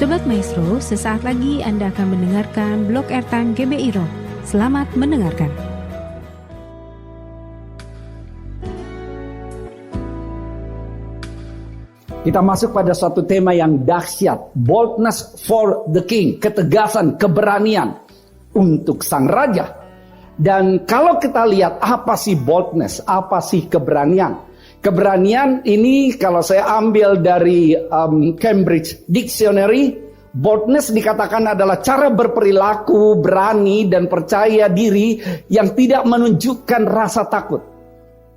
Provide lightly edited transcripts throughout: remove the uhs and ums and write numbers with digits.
Sobat Maestro, sesaat lagi Anda akan mendengarkan Blog Airtime GBI Rock. Selamat mendengarkan. Kita masuk pada suatu tema yang dahsyat. Boldness for the King. Ketegasan, keberanian untuk sang raja. Dan kalau kita lihat apa sih boldness, apa sih keberanian? Keberanian ini kalau saya ambil dari Cambridge Dictionary, boldness dikatakan adalah cara berperilaku berani dan percaya diri yang tidak menunjukkan rasa takut.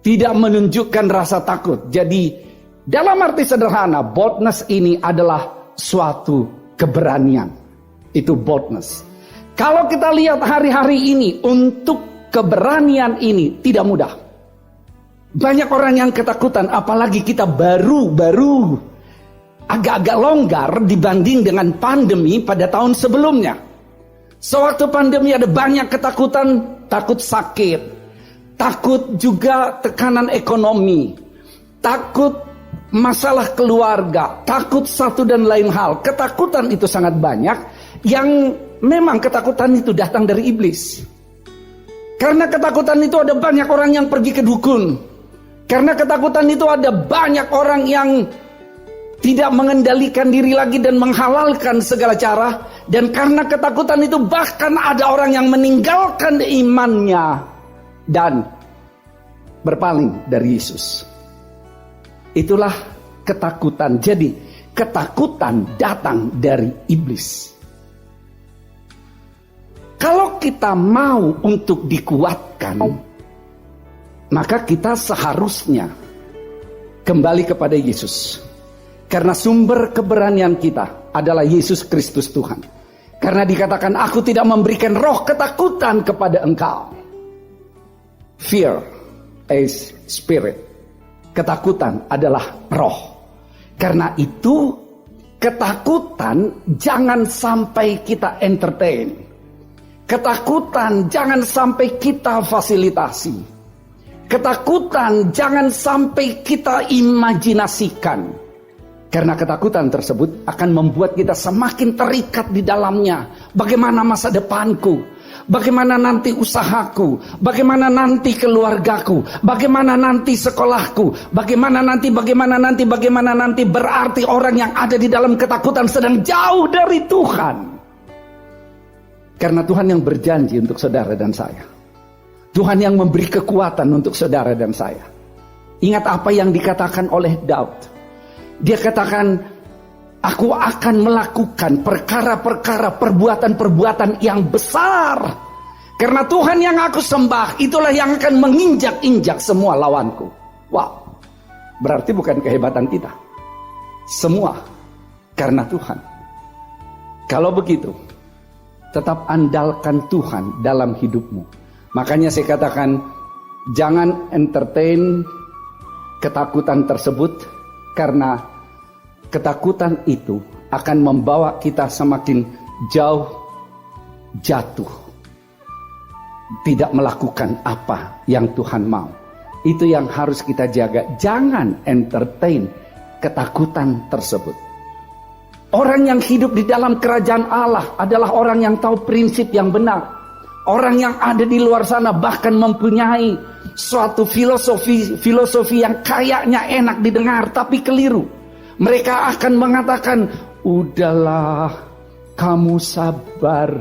Tidak menunjukkan rasa takut. Jadi dalam arti sederhana, boldness ini adalah suatu keberanian. Itu boldness. Kalau kita lihat hari-hari ini, untuk keberanian ini tidak mudah. Banyak orang yang ketakutan, apalagi kita baru agak-agak longgar dibanding dengan pandemi pada tahun sebelumnya. Sewaktu pandemi ada banyak ketakutan, takut sakit, takut juga tekanan ekonomi, takut masalah keluarga, takut satu dan lain hal. Ketakutan itu sangat banyak, yang memang ketakutan itu datang dari iblis. Karena ketakutan itu ada banyak orang yang pergi ke dukun. Karena ketakutan itu ada banyak orang yang tidak mengendalikan diri lagi dan menghalalkan segala cara. Dan karena ketakutan itu bahkan ada orang yang meninggalkan imannya dan berpaling dari Yesus. Itulah ketakutan. Jadi ketakutan datang dari iblis. Kalau kita mau untuk dikuatkan, maka kita seharusnya kembali kepada Yesus. Karena sumber keberanian kita adalah Yesus Kristus Tuhan. Karena dikatakan, aku tidak memberikan roh ketakutan kepada engkau. Fear is spirit. Ketakutan adalah roh. Karena itu ketakutan jangan sampai kita entertain. Ketakutan jangan sampai kita fasilitasi. Ketakutan jangan sampai kita imajinasikan. Karena ketakutan tersebut akan membuat kita semakin terikat di dalamnya. Bagaimana masa depanku? Bagaimana nanti usahaku? Bagaimana nanti keluargaku? Bagaimana nanti sekolahku? Bagaimana nanti? Berarti orang yang ada di dalam ketakutan sedang jauh dari Tuhan. Karena Tuhan yang berjanji untuk saudara dan saya. Tuhan yang memberi kekuatan untuk saudara dan saya. Ingat apa yang dikatakan oleh Daud. Dia katakan, aku akan melakukan perkara-perkara, perbuatan-perbuatan yang besar. Karena Tuhan yang aku sembah, itulah yang akan menginjak-injak semua lawanku. Wow, berarti bukan kehebatan kita. Semua karena Tuhan. Kalau begitu, tetap andalkan Tuhan dalam hidupmu. Makanya saya katakan, jangan entertain ketakutan tersebut, karena ketakutan itu akan membawa kita semakin jauh jatuh. Tidak melakukan apa yang Tuhan mau. Itu yang harus kita jaga. Jangan entertain ketakutan tersebut. Orang yang hidup di dalam kerajaan Allah adalah orang yang tahu prinsip yang benar. Orang yang ada di luar sana bahkan mempunyai suatu filosofi yang kayaknya enak didengar tapi keliru. Mereka akan mengatakan, udahlah, kamu sabar.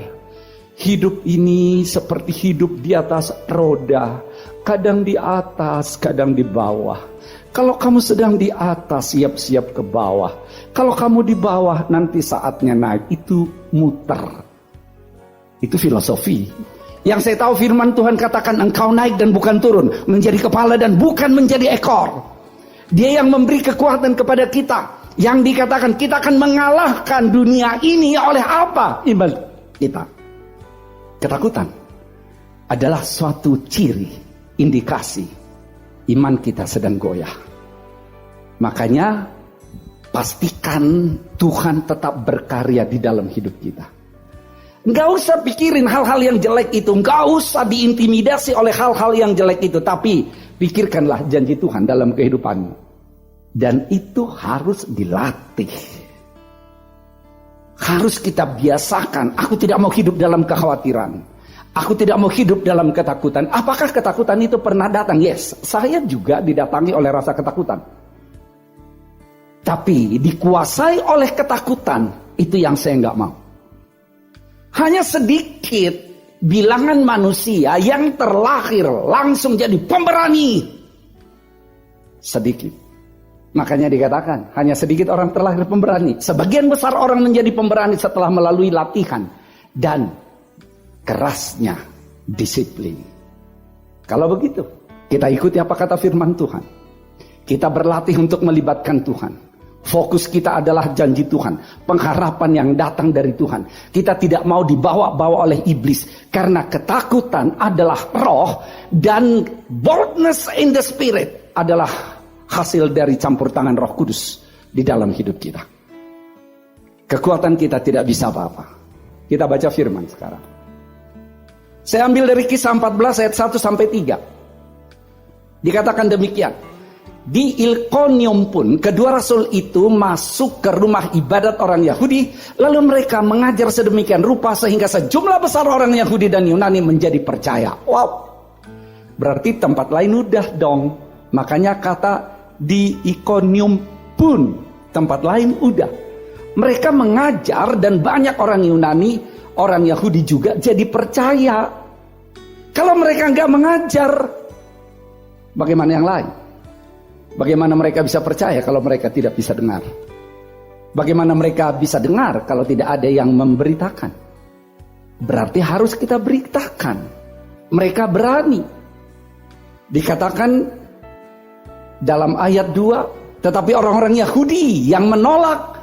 Hidup ini seperti hidup di atas roda. Kadang di atas, kadang di bawah. Kalau kamu sedang di atas, siap-siap ke bawah. Kalau kamu di bawah, nanti saatnya naik. Itu muter. Itu filosofi. Yang saya tahu firman Tuhan katakan, engkau naik dan bukan turun. Menjadi kepala dan bukan menjadi ekor. Dia yang memberi kekuatan kepada kita. Yang dikatakan kita akan mengalahkan dunia ini oleh apa? Iman kita. Ketakutan adalah suatu ciri, indikasi iman kita sedang goyah. Makanya pastikan Tuhan tetap berkarya di dalam hidup kita. Nggak usah pikirin hal-hal yang jelek itu. Nggak usah diintimidasi oleh hal-hal yang jelek itu. Tapi pikirkanlah janji Tuhan dalam kehidupanmu. Dan itu harus dilatih. Harus kita biasakan. Aku tidak mau hidup dalam kekhawatiran. Aku tidak mau hidup dalam ketakutan. Apakah ketakutan itu pernah datang? Yes, saya juga didatangi oleh rasa ketakutan. Tapi dikuasai oleh ketakutan, itu yang saya nggak mau. Hanya sedikit bilangan manusia yang terlahir langsung jadi pemberani. Sedikit. Makanya dikatakan, hanya sedikit orang terlahir pemberani. Sebagian besar orang menjadi pemberani setelah melalui latihan dan kerasnya disiplin. Kalau begitu, kita ikuti apa kata firman Tuhan. Kita berlatih untuk melibatkan Tuhan. Fokus kita adalah janji Tuhan, pengharapan yang datang dari Tuhan. Kita tidak mau dibawa-bawa oleh iblis, karena ketakutan adalah roh dan boldness in the spirit adalah hasil dari campur tangan Roh Kudus di dalam hidup kita. Kekuatan kita tidak bisa apa-apa. Kita baca firman sekarang. Saya ambil dari Kisah 14 ayat 1 sampai 3. Dikatakan demikian. Di Ilkonium pun kedua rasul itu masuk ke rumah ibadat orang Yahudi, lalu mereka mengajar sedemikian rupa sehingga sejumlah besar orang Yahudi dan Yunani menjadi percaya. Wow. Berarti tempat lain udah dong. Makanya kata di Ikonium pun, tempat lain udah. Mereka mengajar dan banyak orang Yunani, orang Yahudi juga jadi percaya. Kalau mereka nggak mengajar, bagaimana yang lain? Bagaimana mereka bisa percaya kalau mereka tidak bisa dengar? Bagaimana mereka bisa dengar kalau tidak ada yang memberitakan? Berarti harus kita beritakan. Mereka berani. Dikatakan dalam ayat 2, tetapi orang-orang Yahudi yang menolak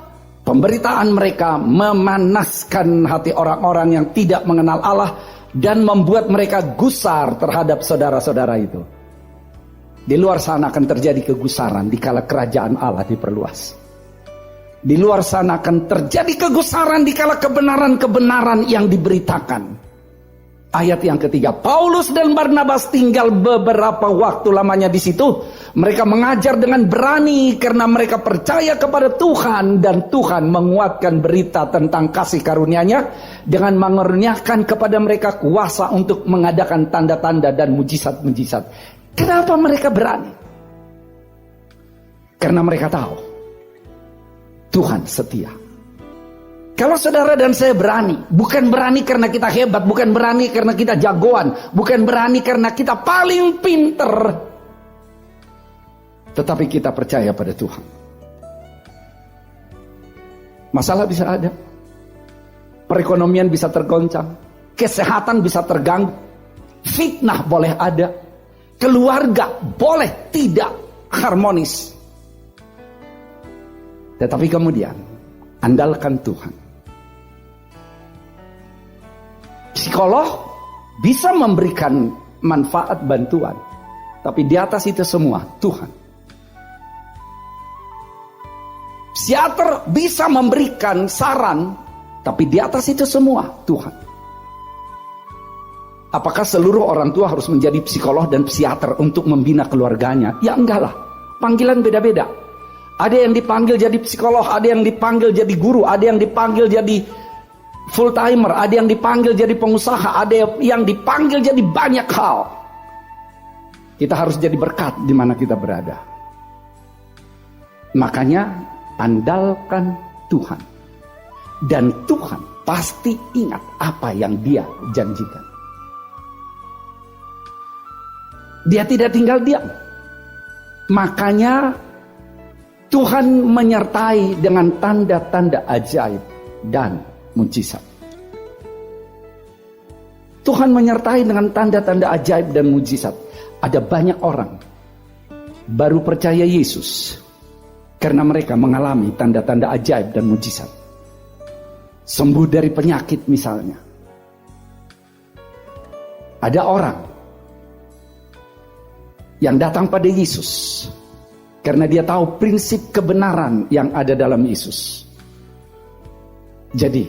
pemberitaan mereka memanaskan hati orang-orang yang tidak mengenal Allah dan membuat mereka gusar terhadap saudara-saudara itu. Di luar sana akan terjadi kegusaran dikala kerajaan Allah diperluas. Di luar sana akan terjadi kegusaran dikala kebenaran-kebenaran yang diberitakan. Ayat yang ketiga, Paulus dan Barnabas tinggal beberapa waktu lamanya di situ. Mereka mengajar dengan berani karena mereka percaya kepada Tuhan, dan Tuhan menguatkan berita tentang kasih karunia-Nya dengan mengaruniakan kepada mereka kuasa untuk mengadakan tanda-tanda dan mujizat-mujizat. Kenapa mereka berani? Karena mereka tahu Tuhan setia. Kalau saudara dan saya berani, bukan berani karena kita hebat, bukan berani karena kita jagoan, bukan berani karena kita paling pinter, tetapi kita percaya pada Tuhan. Masalah bisa ada, perekonomian bisa tergoncang, kesehatan bisa terganggu, fitnah boleh ada, keluarga boleh tidak harmonis. Tetapi kemudian andalkan Tuhan. Psikolog bisa memberikan manfaat bantuan, tapi di atas itu semua Tuhan. Psikiater bisa memberikan saran, tapi di atas itu semua Tuhan. Apakah seluruh orang tua harus menjadi psikolog dan psikiater untuk membina keluarganya? Ya enggak lah, panggilan beda-beda. Ada yang dipanggil jadi psikolog, ada yang dipanggil jadi guru, ada yang dipanggil jadi full timer, ada yang dipanggil jadi pengusaha, ada yang dipanggil jadi banyak hal. Kita harus jadi berkat di mana kita berada. Makanya andalkan Tuhan, dan Tuhan pasti ingat apa yang Dia janjikan. Dia tidak tinggal diam. Makanya Tuhan menyertai dengan tanda-tanda ajaib dan mujizat. Tuhan menyertai dengan tanda-tanda ajaib dan mujizat. Ada banyak orang baru percaya Yesus karena mereka mengalami tanda-tanda ajaib dan mujizat. Sembuh dari penyakit misalnya. Ada orang yang datang pada Yesus karena dia tahu prinsip kebenaran yang ada dalam Yesus. Jadi,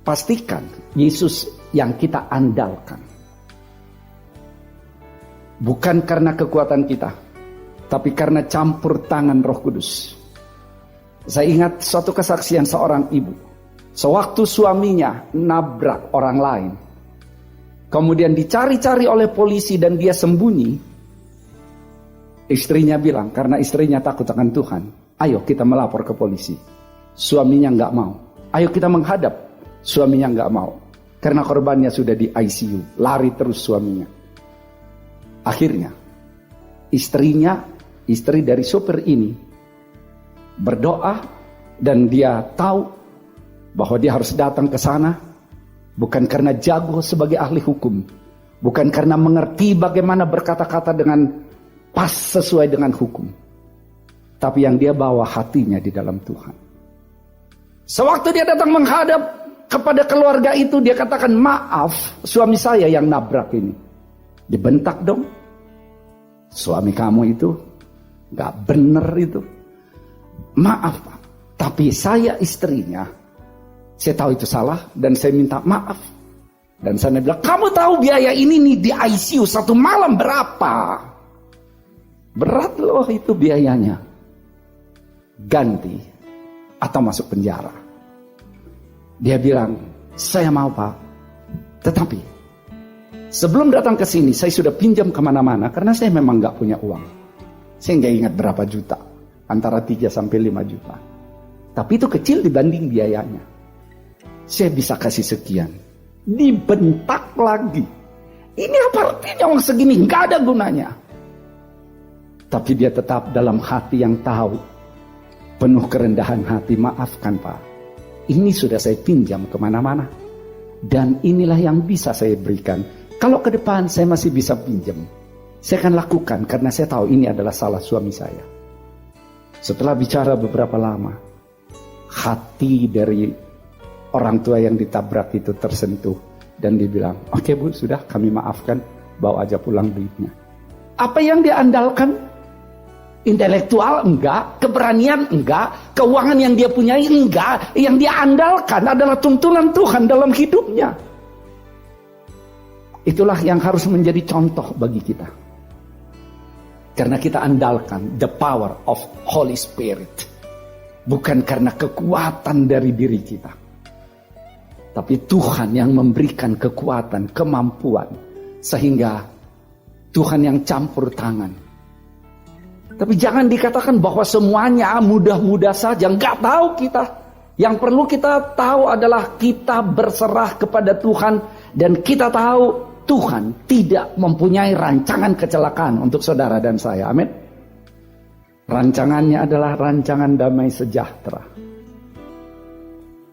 pastikan Yesus yang kita andalkan. Bukan karena kekuatan kita, tapi karena campur tangan Roh Kudus. Saya ingat suatu kesaksian seorang ibu. Sewaktu suaminya nabrak orang lain, kemudian dicari-cari oleh polisi dan dia sembunyi, istrinya bilang, karena istrinya takut akan Tuhan, ayo kita melapor ke polisi. Suaminya nggak mau. Ayo kita menghadap. Suaminya nggak mau. Karena korbannya sudah di ICU. Lari terus suaminya. Akhirnya, istri dari sopir ini, berdoa, dan dia tahu bahwa dia harus datang ke sana, bukan karena jago sebagai ahli hukum, bukan karena mengerti bagaimana berkata-kata dengan pas sesuai dengan hukum, tapi yang dia bawa hatinya di dalam Tuhan. Sewaktu dia datang menghadap kepada keluarga itu, dia katakan, maaf, suami saya yang nabrak ini. Dibentak dong. Suami kamu itu gak bener itu. Maaf Pak, tapi saya istrinya, saya tahu itu salah dan saya minta maaf. Dan saya bilang, kamu tahu biaya ini nih di ICU 1 malam berapa? Berat loh itu biayanya. Ganti atau masuk penjara. Dia bilang, saya mau Pak, tetapi sebelum datang ke sini saya sudah pinjam kemana-mana karena saya memang gak punya uang. Saya gak ingat berapa juta, antara 3 sampai 5 juta. Tapi itu kecil dibanding biayanya. Saya bisa kasih sekian. Dibentak lagi. Ini apa artinya uang segini? Gak ada gunanya. Tapi dia tetap dalam hati yang tahu, penuh kerendahan hati, maafkan Pak, ini sudah saya pinjam kemana-mana, dan inilah yang bisa saya berikan. Kalau ke depan saya masih bisa pinjam, saya akan lakukan karena saya tahu ini adalah salah suami saya. Setelah bicara beberapa lama, hati dari orang tua yang ditabrak itu tersentuh, dan dia bilang, oke Bu, sudah kami maafkan, bawa aja pulang duitnya. Apa yang dia andalkan? Intelektual enggak, keberanian enggak, keuangan yang dia punyai enggak. Yang dia andalkan adalah tuntunan Tuhan dalam hidupnya. Itulah yang harus menjadi contoh bagi kita. Karena kita andalkan the power of Holy Spirit. Bukan karena kekuatan dari diri kita, tapi Tuhan yang memberikan kekuatan, kemampuan, sehingga Tuhan yang campur tangan. Tapi jangan dikatakan bahwa semuanya mudah-mudah saja. Nggak tahu kita. Yang perlu kita tahu adalah kita berserah kepada Tuhan. Dan kita tahu Tuhan tidak mempunyai rancangan kecelakaan untuk saudara dan saya. Amin. Rancangannya adalah rancangan damai sejahtera.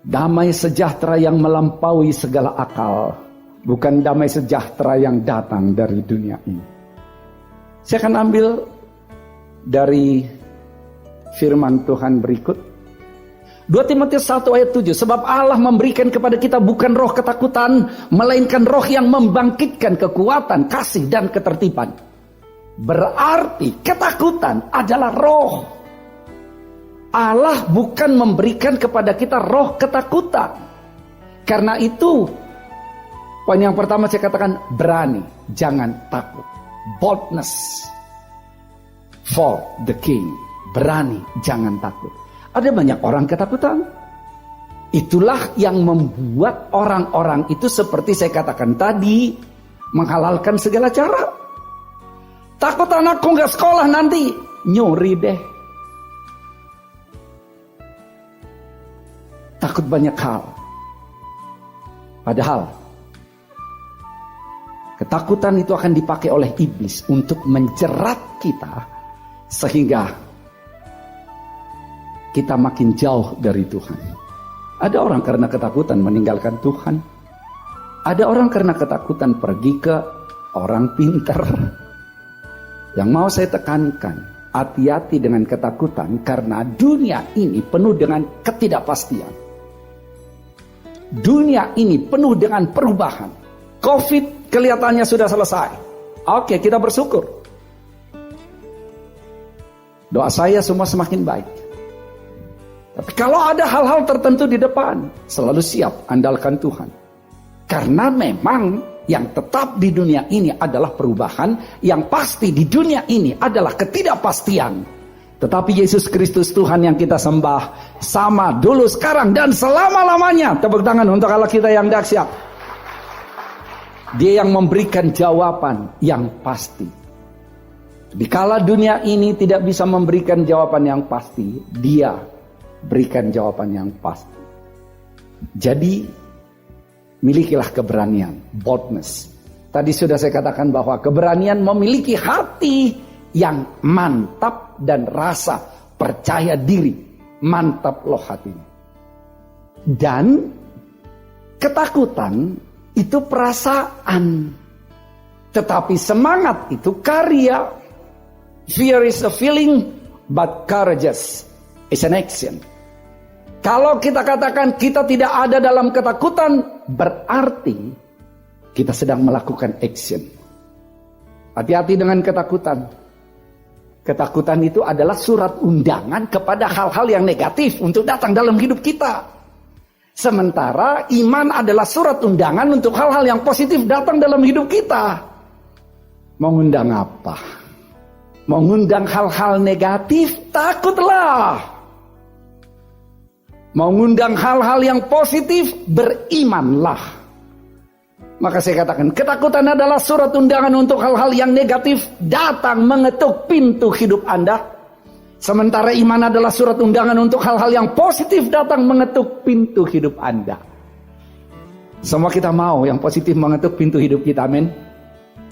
Damai sejahtera yang melampaui segala akal. Bukan damai sejahtera yang datang dari dunia ini. Saya akan ambil dari firman Tuhan berikut. 2 Timotius 1 ayat 7. Sebab Allah memberikan kepada kita bukan roh ketakutan, melainkan roh yang membangkitkan kekuatan, kasih dan ketertiban. Berarti ketakutan adalah roh. Allah bukan memberikan kepada kita roh ketakutan. Karena itu, poin yang pertama saya katakan, berani, jangan takut. Boldness for the king. Berani, jangan takut. Ada banyak orang ketakutan. Itulah yang membuat orang-orang itu seperti saya katakan tadi, menghalalkan segala cara. Takut anakku gak sekolah nanti, nyuri deh. Takut banyak hal. Padahal ketakutan itu akan dipakai oleh iblis untuk menjerat kita, sehingga kita makin jauh dari Tuhan. Ada orang karena ketakutan meninggalkan Tuhan. Ada orang karena ketakutan pergi ke orang pintar. Yang mau saya tekankan, hati-hati dengan ketakutan, karena dunia ini penuh dengan ketidakpastian. Dunia ini penuh dengan perubahan. COVID kelihatannya sudah selesai. Oke, kita bersyukur. Doa saya semua semakin baik. Tapi kalau ada hal-hal tertentu di depan, selalu siap andalkan Tuhan. Karena memang yang tetap di dunia ini adalah perubahan, yang pasti di dunia ini adalah ketidakpastian. Tetapi Yesus Kristus Tuhan yang kita sembah sama dulu, sekarang, dan selama-lamanya. Tepuk tangan untuk Allah kita yang dahsyat. Dia yang memberikan jawaban yang pasti. Dikala dunia ini tidak bisa memberikan jawaban yang pasti, Dia berikan jawaban yang pasti. Jadi milikilah keberanian, boldness. Tadi sudah saya katakan bahwa keberanian memiliki hati yang mantap dan rasa percaya diri. Mantap loh hatinya. Dan ketakutan itu perasaan. Tetapi semangat itu karya. Fear is a feeling, but courageous is an action. Kalau kita katakan kita tidak ada dalam ketakutan, berarti kita sedang melakukan action. Hati-hati dengan ketakutan. Ketakutan itu adalah surat undangan kepada hal-hal yang negatif untuk datang dalam hidup kita. Sementara iman adalah surat undangan untuk hal-hal yang positif datang dalam hidup kita. Mengundang apa? Mengundang hal-hal negatif, takutlah. Mengundang hal-hal yang positif, berimanlah. Maka saya katakan, ketakutan adalah surat undangan untuk hal-hal yang negatif datang mengetuk pintu hidup Anda. Sementara iman adalah surat undangan untuk hal-hal yang positif datang mengetuk pintu hidup Anda. Semua kita mau yang positif mengetuk pintu hidup kita, amin.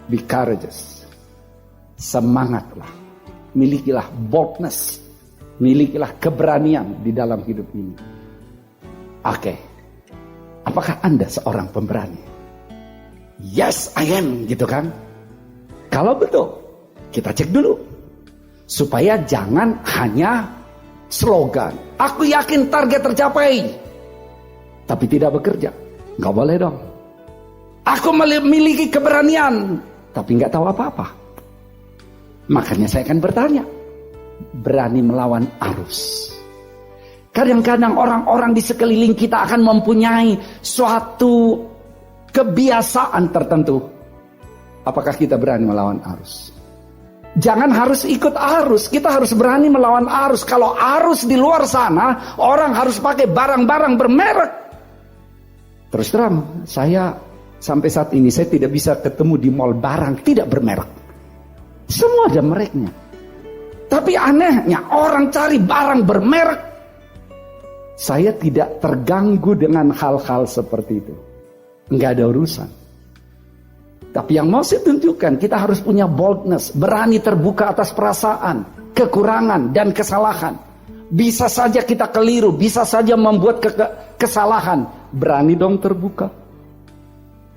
Be courageous. Semangatlah. Milikilah boldness. Milikilah keberanian di dalam hidup ini. Oke. Apakah Anda seorang pemberani? Yes, I am, gitu kan? Kalau betul, kita cek dulu. Supaya jangan hanya slogan. Aku yakin target tercapai. Tapi tidak bekerja. Nggak boleh dong. Aku memiliki keberanian. Tapi nggak tahu apa-apa. Makanya saya akan bertanya. Berani melawan arus. Kadang-kadang orang-orang di sekeliling kita akan mempunyai suatu kebiasaan tertentu. Apakah kita berani melawan arus? Jangan harus ikut arus, kita harus berani melawan arus. Kalau arus di luar sana, orang harus pakai barang-barang bermerek. Terus terang, saya sampai saat ini saya tidak bisa ketemu di mall barang tidak bermerek. Semua ada mereknya. Tapi anehnya orang cari barang bermerek. Saya tidak terganggu dengan hal-hal seperti itu. Nggak ada urusan. Tapi yang mau saya tunjukkan, kita harus punya boldness, berani terbuka atas perasaan, kekurangan dan kesalahan. Bisa saja kita keliru, bisa saja membuat kesalahan. Berani dong terbuka.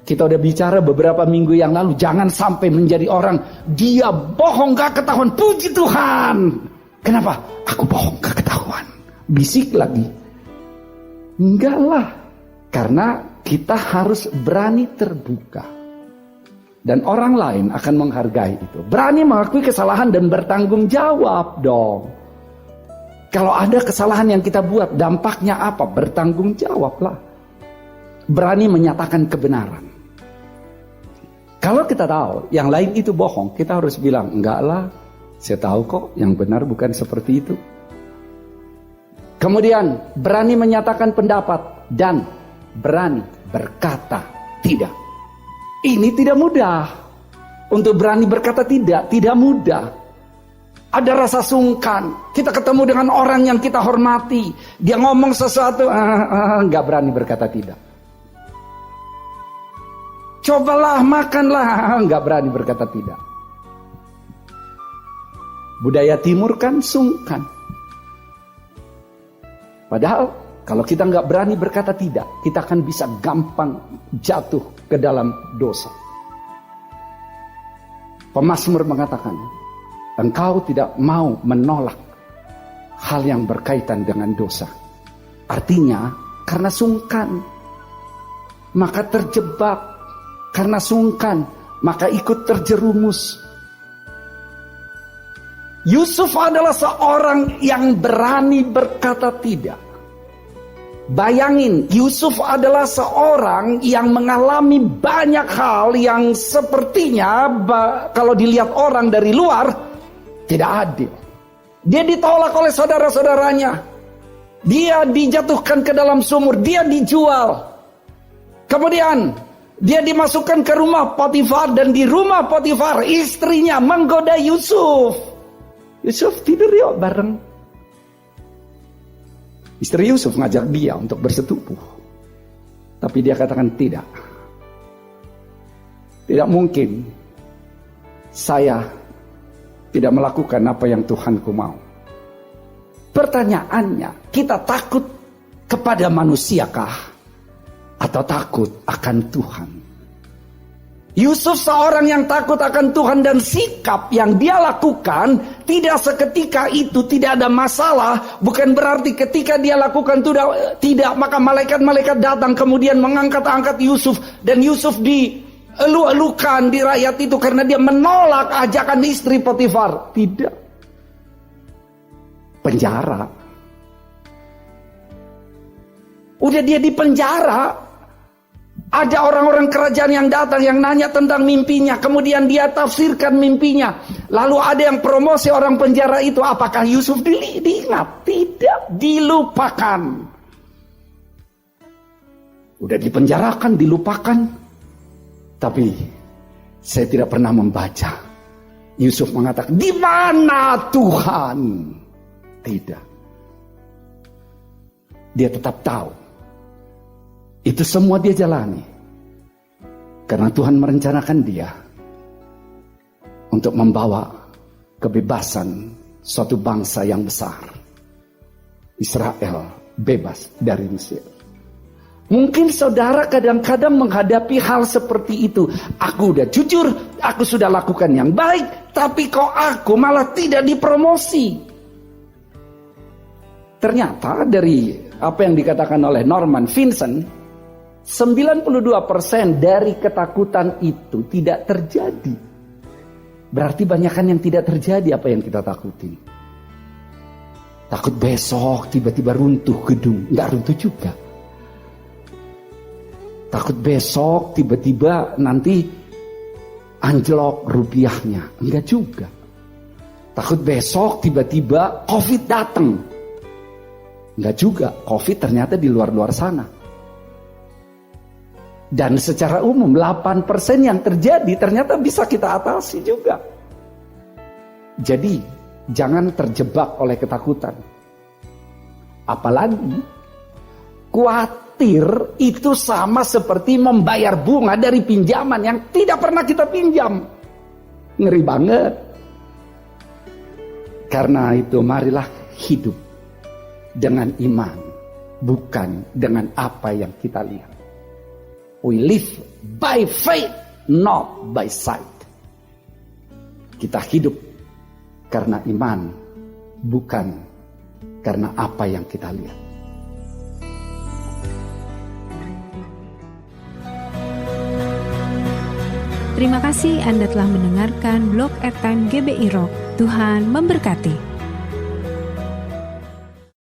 Kita udah bicara beberapa minggu yang lalu, jangan sampai menjadi orang dia bohong gak ketahuan. Puji Tuhan. Kenapa? Aku bohong gak ketahuan. Bisik lagi. Enggak lah. Karena kita harus berani terbuka. Dan orang lain akan menghargai itu. Berani mengakui kesalahan dan bertanggung jawab dong. Kalau ada kesalahan yang kita buat, dampaknya apa? Bertanggung jawablah. Berani menyatakan kebenaran. Kalau kita tahu yang lain itu bohong, kita harus bilang, enggak lah, saya tahu kok yang benar bukan seperti itu. Kemudian berani menyatakan pendapat dan berani berkata tidak. Ini tidak mudah. Untuk berani berkata tidak mudah. Ada rasa sungkan. Kita ketemu dengan orang yang kita hormati. Dia ngomong sesuatu, nggak berani berkata tidak. Cobalah, makanlah, nggak berani berkata tidak. Budaya timur kan sungkan. Padahal kalau kita nggak berani berkata tidak, kita akan bisa gampang jatuh ke dalam dosa. Pemazmur mengatakan, engkau tidak mau menolak hal yang berkaitan dengan dosa. Artinya, karena sungkan, maka terjebak. Karena sungkan, maka ikut terjerumus. Yusuf adalah seorang yang berani berkata tidak. Bayangin, Yusuf adalah seorang yang mengalami banyak hal yang sepertinya kalau dilihat orang dari luar tidak adil. Dia ditolak oleh saudara-saudaranya. Dia dijatuhkan ke dalam sumur, dia dijual. Kemudian dia dimasukkan ke rumah Potifar, dan di rumah Potifar istrinya menggoda Yusuf. Yusuf tidur yuk bareng. Istri Yusuf ngajak dia untuk bersetubuh. Tapi dia katakan tidak. Tidak mungkin saya tidak melakukan apa yang Tuhanku mau. Pertanyaannya, kita takut kepada manusiakah atau takut akan Tuhan? Yusuf seorang yang takut akan Tuhan, dan sikap yang dia lakukan tidak seketika itu tidak ada masalah. Bukan berarti ketika dia lakukan tidak, maka malaikat-malaikat datang kemudian mengangkat-angkat Yusuf, dan Yusuf dielu-elukan di rakyat itu karena dia menolak ajakan istri Potifar. Tidak. Penjara. Udah dia di penjara. Ada orang-orang kerajaan yang datang yang nanya tentang mimpinya, kemudian dia tafsirkan mimpinya. Lalu ada yang promosi orang penjara itu. Apakah Yusuf diingat? Tidak, dilupakan. Udah dipenjarakan, dilupakan. Tapi saya tidak pernah membaca Yusuf mengatakan, "Di mana Tuhan?" Tidak. Dia tetap tahu itu semua dia jalani karena Tuhan merencanakan dia untuk membawa kebebasan suatu bangsa yang besar. Israel bebas dari Mesir. Mungkin saudara kadang-kadang menghadapi hal seperti itu. Aku udah jujur, aku sudah lakukan yang baik, tapi kok aku malah tidak dipromosi. Ternyata dari apa yang dikatakan oleh Norman Vincent, 92% dari ketakutan itu tidak terjadi. Berarti banyakkan yang tidak terjadi apa yang kita takuti. Takut besok tiba-tiba runtuh gedung. Enggak runtuh juga. Takut besok tiba-tiba nanti anjlok rupiahnya. Enggak juga. Takut besok tiba-tiba COVID datang. Enggak juga. COVID ternyata di luar-luar sana. Dan secara umum 8% yang terjadi ternyata bisa kita atasi juga. Jadi jangan terjebak oleh ketakutan. Apalagi khawatir itu sama seperti membayar bunga dari pinjaman yang tidak pernah kita pinjam. Ngeri banget. Karena itu marilah hidup dengan iman, bukan dengan apa yang kita lihat. We live by faith, not by sight. Kita hidup karena iman, bukan karena apa yang kita lihat. Terima kasih Anda telah mendengarkan Blog Airtime GBI Rock. Tuhan memberkati.